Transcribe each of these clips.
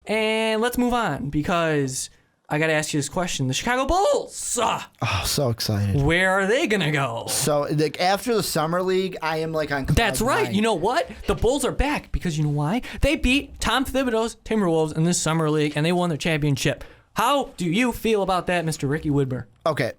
And let's move on because I got to ask you this question. The Chicago Bulls. Oh, so excited. Where are they going to go? So, like, after the Summer League, I am like on cloud That's right. nine. You know what? The Bulls are back because you know why? They beat Tom Thibodeau's Timberwolves in this Summer League, and they won their championship. How do you feel about that, Mr. Ricky Widmer? Okay,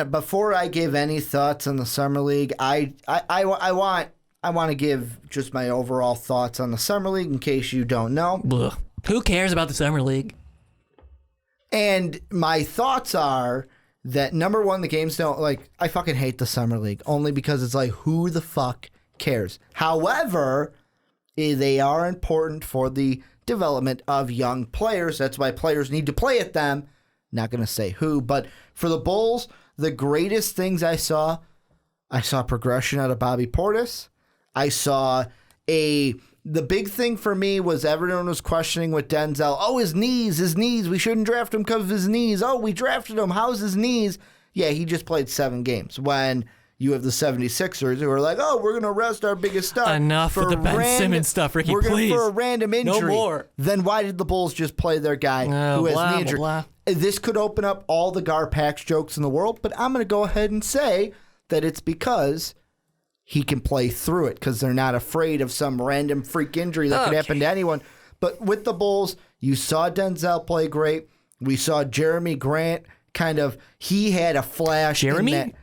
before I give any thoughts on the Summer League, I want to give just my overall thoughts on the Summer League in case you don't know. Ugh. Who cares about the Summer League? And my thoughts are that, number one, the games don't, like, I fucking hate the Summer League only because it's like, who the fuck cares? However, they are important for the development of young players. That's why players need to play at them. Not going to say who, but for the Bulls, the greatest things I saw progression out of Bobby Portis. I saw the big thing for me was everyone was questioning with Denzel. Oh, his knees. We shouldn't draft him because of his knees. Oh, we drafted him. How's his knees? Yeah, he just played 7 games. When you have the 76ers who are like, oh, we're going to rest our biggest star. Enough with the Ben Simmons stuff, Ricky, please. For a random injury. No more. Then why did the Bulls just play their guy who has knee injury? Blah. This could open up all the Garpax jokes in the world, but I'm going to go ahead and say that it's because he can play through it because they're not afraid of some random freak injury that could happen to anyone. But with the Bulls, you saw Denzel play great. We saw Jeremy Grant he had a flash. Jerian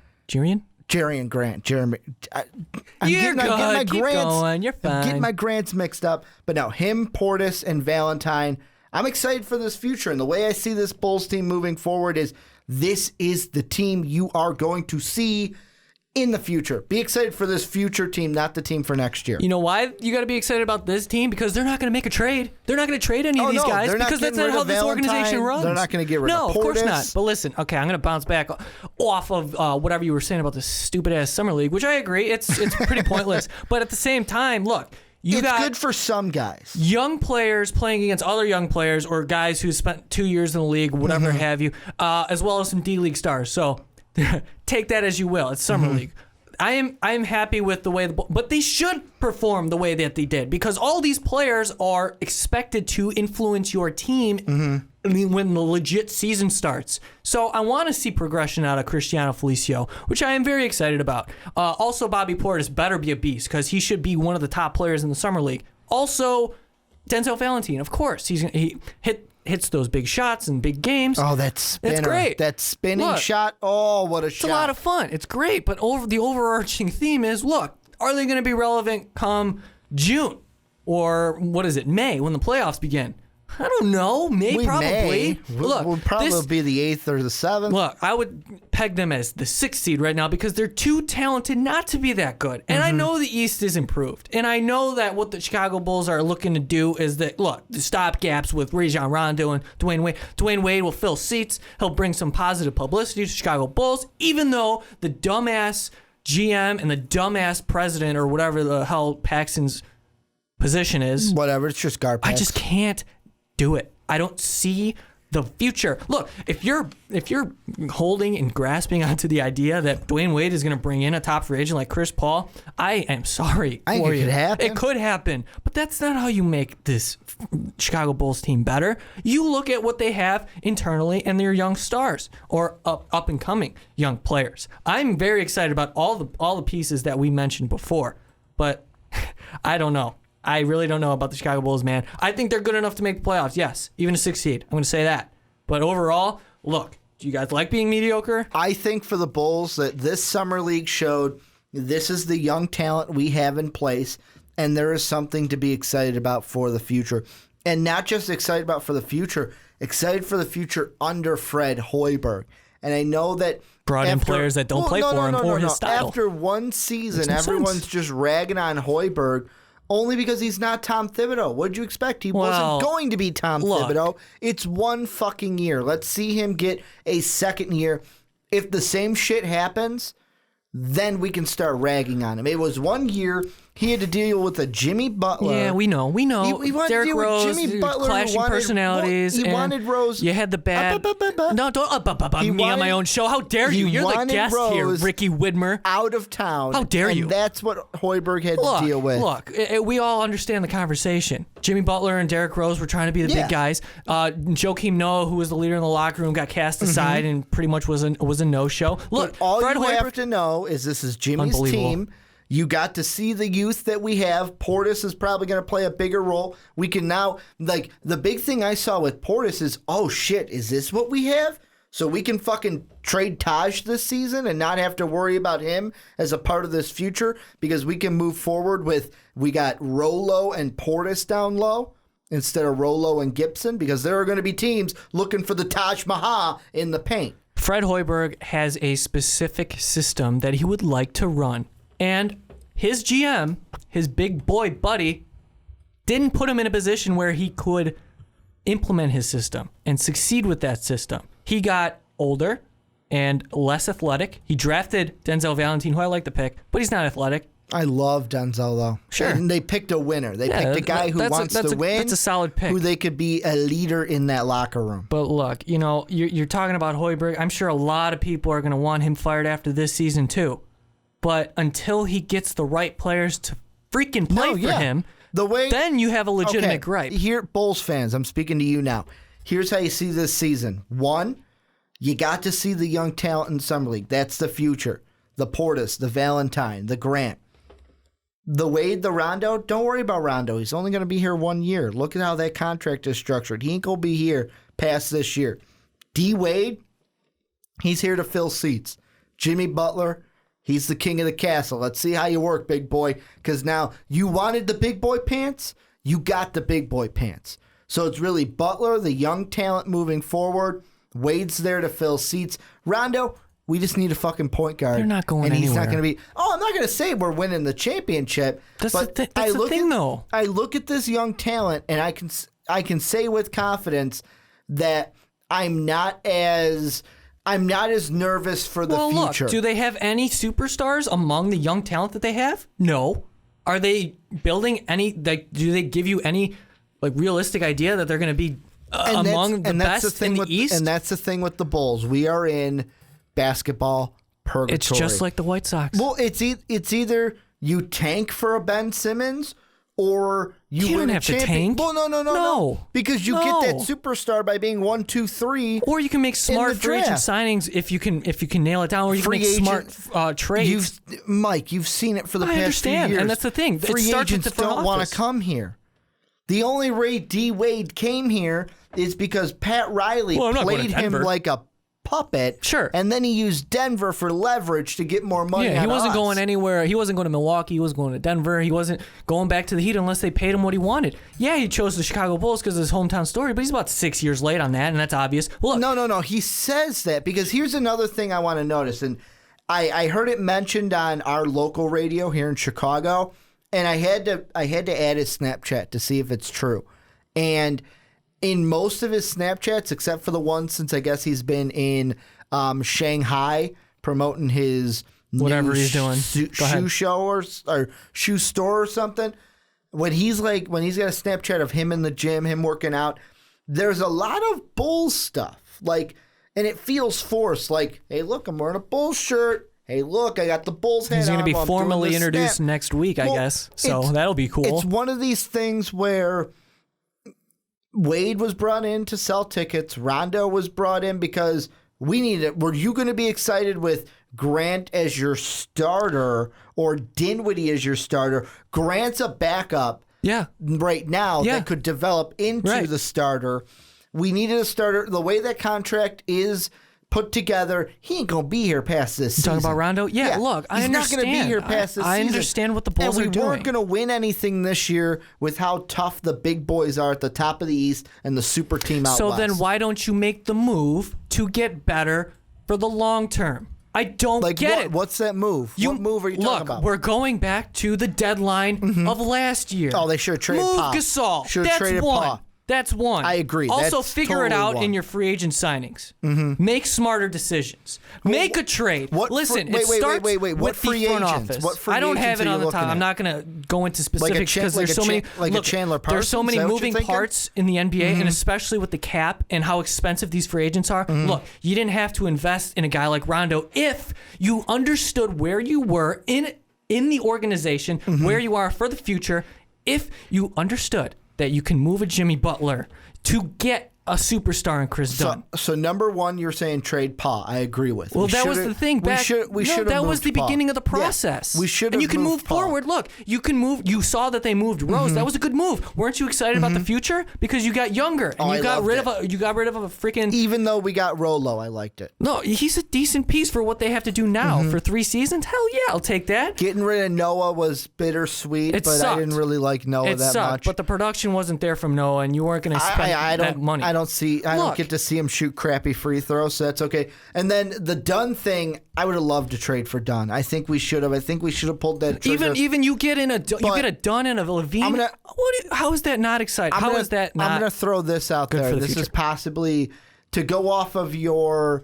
Grant. You're good. Keep going. You're fine. I'm getting my Grants mixed up. But now him, Portis, and Valentine, I'm excited for this future. And the way I see this Bulls team moving forward is this is the team you are going to see in the future. Be excited for this future team, not the team for next year. You know why you got to be excited about this team? Because they're not going to make a trade. They're not going to trade any of these guys because that's not how this organization runs. They're not going to get rid of Portis. No, of course not. But listen, okay, I'm going to bounce back off of whatever you were saying about this stupid-ass Summer League, which I agree. It's pretty pointless. But at the same time, look, it's good for some guys. Young players playing against other young players or guys who spent 2 years in the league, whatever have you, as well as some D-League stars. So take that as you will. It's Summer League. I am happy with the way, but they should perform the way that they did because all these players are expected to influence your team when the legit season starts. So I want to see progression out of Cristiano Felicio, which I am very excited about. Also, Bobby Portis better be a beast because he should be one of the top players in the Summer League. Also, Denzel Valentine, of course, he hits those big shots in big games. Oh, that spinner. It's great. That spinning shot. Oh, what a shot. It's a lot of fun. It's great. But the overarching theme is, look, are they going to be relevant come June? Or what is it, May, when the playoffs begin? I don't know. Probably. Look, we'll probably be the 8th or the 7th. Look, I would peg them as the 6th seed right now because they're too talented not to be that good. And I know the East is improved. And I know that what the Chicago Bulls are looking to do is that, look, the stopgaps with Rajon Rondo and Dwayne Wade. Dwayne Wade will fill seats. He'll bring some positive publicity to Chicago Bulls, even though the dumbass GM and the dumbass president or whatever the hell Paxson's position is. Whatever, it's just Garpax. I just can't do it. I don't see the future. Look, if you're holding and grasping onto the idea that Dwayne Wade is going to bring in a top free agent like Chris Paul, I am sorry I think for it you. could happen. It could happen, but that's not how you make this Chicago Bulls team better. You look at what they have internally and their young stars or up and coming young players. I'm very excited about all the pieces that we mentioned before, but I don't know. I really don't know about the Chicago Bulls, man. I think they're good enough to make the playoffs, yes. Even a 6th seed. I'm going to say that. But overall, look, do you guys like being mediocre? I think for the Bulls that this Summer League showed this is the young talent we have in place, and there is something to be excited about for the future. And not just excited about for the future, excited for the future under Fred Hoiberg. And I know that brought in players that don't play for him or his style. After one season, everyone's just ragging on Hoiberg. Only because he's not Tom Thibodeau. What did you expect? He wasn't going to be Tom Thibodeau. It's one fucking year. Let's see him get a second year. If the same shit happens, then we can start ragging on him. It was 1 year. He had to deal with a Jimmy Butler. Yeah, we know. He wanted Derrick to deal with Rose, Jimmy Butler, who clashing wanted- personalities. He and wanted Rose. You had the bad. No, don't me on my wanted- own show. How dare you? he You're the wanted guest here, Rose Ricky Widmer. out of town. How dare you? And that's what Hoiberg had to deal with. Look, we all understand the conversation. Jimmy Butler and Derrick Rose were trying to be the big guys. Joakim Noah, who was the leader in the locker room, got cast aside and pretty much was a no-show. Look, But all Fred you Hoiberg, have to know is this is Jimmy's Unbelievable. team. You got to see the youth that we have. Portis is probably going to play a bigger role. We can now, like, the big thing I saw with Portis is, oh shit, is this what we have? So we can fucking trade Taj this season and not have to worry about him as a part of this future because we can move forward with, we got Rolo and Portis down low instead of Rolo and Gibson because there are going to be teams looking for the Taj Mahal in the paint. Fred Hoiberg has a specific system that he would like to run. And his GM, his big boy buddy, didn't put him in a position where he could implement his system and succeed with that system. He got older and less athletic. He drafted Denzel Valentine, who I like to pick, but he's not athletic. I love Denzel, though. Sure. And they picked a winner. They picked a guy who wants to win. That's a solid pick. Who they could be a leader in that locker room. But look, you're talking about Hoiberg. I'm sure a lot of people are going to want him fired after this season, too. But until he gets the right players to freaking play for him, then you have a legitimate gripe. Here, Bulls fans, I'm speaking to you now. Here's how you see this season. One, you got to see the young talent in Summer League. That's the future. The Portis, the Valentine, the Grant. The Wade, the Rondo, don't worry about Rondo. He's only going to be here 1 year. Look at how that contract is structured. He ain't going to be here past this year. D. Wade, he's here to fill seats. Jimmy Butler, he's the king of the castle. Let's see how you work, big boy. Because now you wanted the big boy pants, you got the big boy pants. So it's really Butler, the young talent moving forward. Wade's there to fill seats. Rondo, we just need a fucking point guard. They're not going and he's anywhere. not going to be. Oh, I'm not going to say we're winning the championship. That's but the thing, though. I look at this young talent, and I can say with confidence that I'm not as nervous for the future. Look, do they have any superstars among the young talent that they have? No. Are they building any? Like, do they give you any realistic idea that they're going to be among the best in the East? And that's the thing with the Bulls. We are in basketball purgatory. It's just like the White Sox. Well, it's either you tank for a Ben Simmons or you don't win have a to champion. tank. Well, no. Because you get that superstar by being 1, 2, 3. Or you can make smart free agent signings if you can nail it down. Or you can make smart trades. Mike, you've seen it for the past few understand, years. and that's the thing. Free agents don't want to come here. The only way D. Wade came here is because Pat Riley played him like a puppet. Sure. And then he used Denver for leverage to get more money. Yeah, he wasn't going anywhere. He wasn't going to Milwaukee. He was going to Denver. He wasn't going back to the Heat unless they paid him what he wanted. Yeah, he chose the Chicago Bulls because of his hometown story, but he's about 6 years late on that, and that's obvious. Well, look, No. He says that because here's another thing I want to notice, and I heard it mentioned on our local radio here in Chicago, and I had to add his Snapchat to see if it's true. And in most of his Snapchats, except for the one since I guess he's been in Shanghai promoting his whatever new he's doing, shoe show or shoe store or something. When he's got a Snapchat of him in the gym, him working out, there's a lot of Bulls stuff. And it feels forced. Like, hey, look, I'm wearing a Bulls shirt. Hey, look, I got the Bulls hat on. He's going to be formally introduced next week, I guess. So that'll be cool. It's one of these things where Wade was brought in to sell tickets. Rondo was brought in because we need it. Were you going to be excited with Grant as your starter or Dinwiddie as your starter? Grant's a backup right now that could develop into the starter. We needed a starter. The way that contract is put together, he ain't going to be here past this season. Talking about Rondo? Yeah, look, I understand. He's not going to be here past this season. I understand what the Bulls are doing. And we weren't going to win anything this year with how tough the big boys are at the top of the East and the super team out So west. then why don't you make the move to get better for the long term? I don't get it. What's that move? What move are you talking about? Look, we're going back to the deadline of last year. Oh, they should have traded Move Pop. Gasol. Should have That's traded one. Pop. That's one. I agree. Also, That's figure it totally out one. in your free agent signings. Make smarter decisions. Make a trade. Listen, it starts What with free the front agents? office. What free I don't have agents it are on you the top. looking I'm at? not going to go into specifics because there's so many. Like a Chandler Parsons? There's so many Is that what moving you're thinking? parts in the NBA, and especially with the cap and how expensive these free agents are. Look, you didn't have to invest in a guy like Rondo if you understood where you were in the organization, where you are for the future. If you understood that you can move a Jimmy Butler to get a superstar in Chris Dunn. So number one, you're saying trade Pa. I agree with. Well, that was the thing back. We should. That was the Pa. beginning of the process. Yeah, we should. And you can move Pa. forward. Look, you can move. You saw that they moved Rose. That was a good move. Weren't you excited about the future because you got younger and you got rid of a freaking. Even though we got Rolo, I liked it. No, he's a decent piece for what they have to do now for 3 seasons. Hell yeah, I'll take that. Getting rid of Noah was bittersweet, It but sucked. I didn't really like Noah It that sucked, much. but the production wasn't there from Noah, and you weren't going to spend that money. I don't get to see him shoot crappy free throws, so that's okay. And then the Dunn thing, I would have loved to trade for Dunn. I think we should have. I think we should have pulled that trigger. Even you get a Dunn and a Levine. How is that not exciting? How is that not? I'm going to throw this out there. This is possibly to go off of your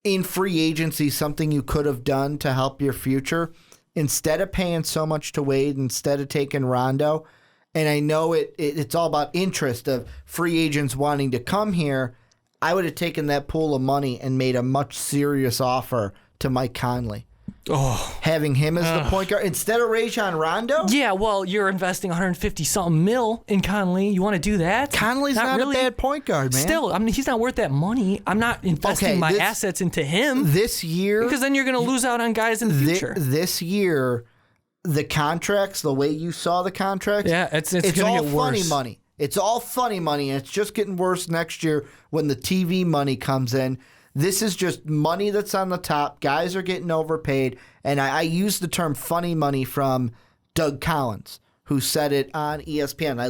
in free agency, something you could have done to help your future. Instead of paying so much to Wade, instead of taking Rondo, and I know it's all about interest of free agents wanting to come here, I would have taken that pool of money and made a much serious offer to Mike Conley. Having him as the point guard instead of Rajon Rondo? Yeah, well, you're investing 150-something mil in Conley. You want to do that? Conley's not really a bad point guard, man. Still, I mean, he's not worth that money. I'm not investing my assets into him. This year... Because then you're going to lose out on guys in the future. This year, the contracts, the way you saw the contracts... Yeah, it's going to get all worse. Funny money. It's all funny money, and it's just getting worse next year when the TV money comes in. This is just money that's on the top. Guys are getting overpaid. And I use the term funny money from Doug Collins, who said it on ESPN. I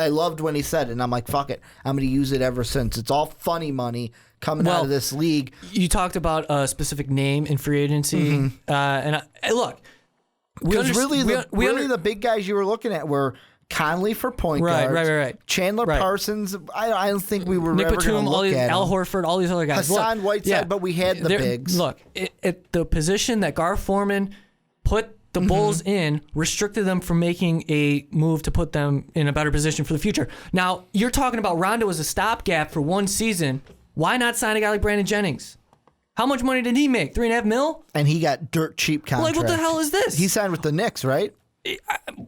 loved when he said it, and I'm like, fuck it. I'm going to use it ever since. It's all funny money coming out of this league. You talked about a specific name in free agency. Look. Because really, the big guys you were looking at were Conley for point guards. Right. Chandler Parsons, I don't think we were Nick ever going to look at Al him. Horford, all these other guys. Hassan Whiteside, but we had the bigs. Look, at the position that Gar Forman put the Bulls in, restricted them from making a move to put them in a better position for the future. Now, you're talking about Rondo as a stopgap for 1 season. Why not sign a guy like Brandon Jennings? How much money did he make? $3.5 million? And he got dirt cheap contract. Like, what the hell is this? He signed with the Knicks, right?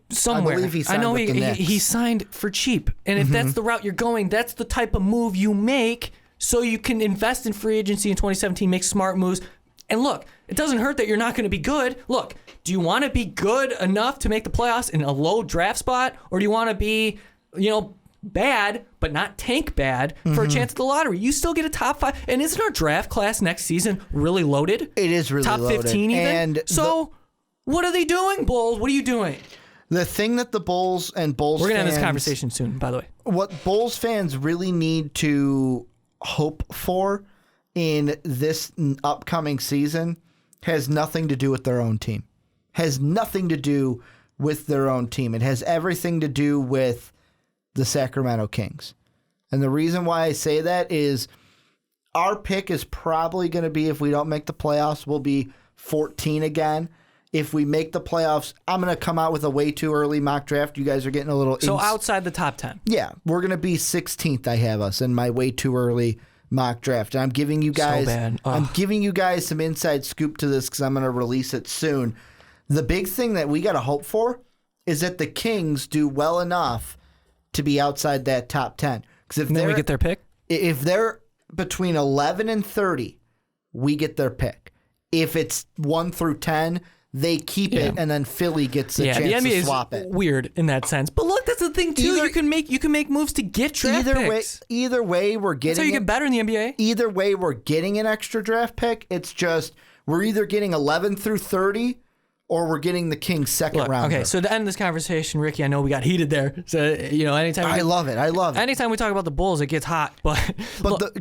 Somewhere. I believe he signed with the Knicks. He signed for cheap. And if that's the route you're going, that's the type of move you make so you can invest in free agency in 2017, make smart moves. And look, it doesn't hurt that you're not going to be good. Look, do you want to be good enough to make the playoffs in a low draft spot? Or do you want to be, bad, but not tank bad for a chance at the lottery? You still get a top 5. And isn't our draft class next season really loaded? It is really top loaded. Top 15 even? And what are they doing, Bulls? What are you doing? The thing that the Bulls and Bulls We're going to fans... have this conversation soon, by the way. What Bulls fans really need to hope for in this upcoming season has nothing to do with their own team. Has nothing to do with their own team. It has everything to do with the Sacramento Kings. And the reason why I say that is our pick is probably going to be, if we don't make the playoffs, we'll be 14 again. If we make the playoffs, I'm going to come out with a way too early mock draft. You guys are getting a little... So outside the top 10. Yeah, we're going to be 16th, I have us, in my way too early mock draft. And I'm giving you guys... So bad. I'm giving you guys some inside scoop to this because I'm going to release it soon. The big thing that we got to hope for is that the Kings do well enough to be outside that top 10. Because if then we get their pick? If they're between 11 and 30, we get their pick. If it's 1 through 10... they keep it, and then Philly gets a chance the NBA to swap is it. Weird in that sense, but look, that's the thing too. You can make moves to get draft picks. Either way, we're getting. That's how you get better in the NBA. Either way, we're getting an extra draft pick. It's just we're either getting 11 through 30, or we're getting the Kings second round. Okay, so to end this conversation, Ricky, I know we got heated there. So anytime I love it. Anytime we talk about the Bulls, it gets hot. But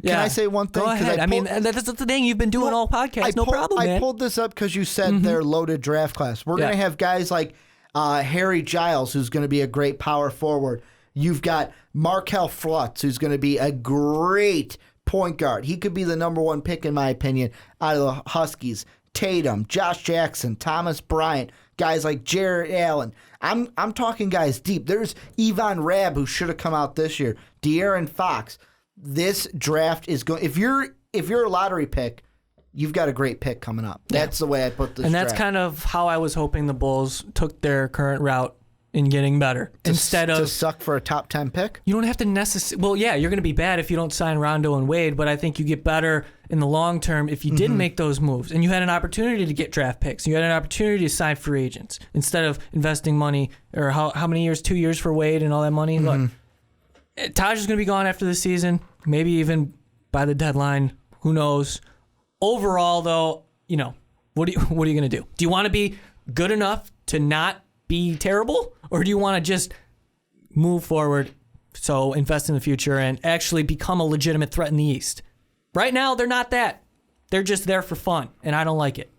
can I say one thing? Go ahead. That's the thing you've been doing all podcasts. No problem, man. I pulled this up because you said their loaded draft class. We're going to have guys like Harry Giles, who's going to be a great power forward. You've got Markel Fultz, who's going to be a great point guard. He could be the number 1 pick, in my opinion, out of the Huskies. Tatum, Josh Jackson, Thomas Bryant, guys like Jarrett Allen. I'm talking guys deep. There's Yvonne Rabb, who should have come out this year. De'Aaron Fox. This draft is going. If you're a lottery pick, you've got a great pick coming up. That's the way I put this. And that's draft. kind of how I was hoping the Bulls took their current route in getting better. Instead of to suck for a top 10 pick. You don't have to necessarily. Well, yeah, you're going to be bad if you don't sign Rondo and Wade, but I think you get better in the long term if you didn't make those moves and you had an opportunity to get draft picks. You had an opportunity to sign free agents instead of investing money or how many years? 2 years for Wade and all that money. Look, Taj is going to be gone after the season, maybe even by the deadline. Who knows? Overall, though, what are you going to do? Do you want to be good enough to not be terrible, or do you want to just move forward, so invest in the future and actually become a legitimate threat in the East? Right now, they're not that. They're just there for fun, and I don't like it.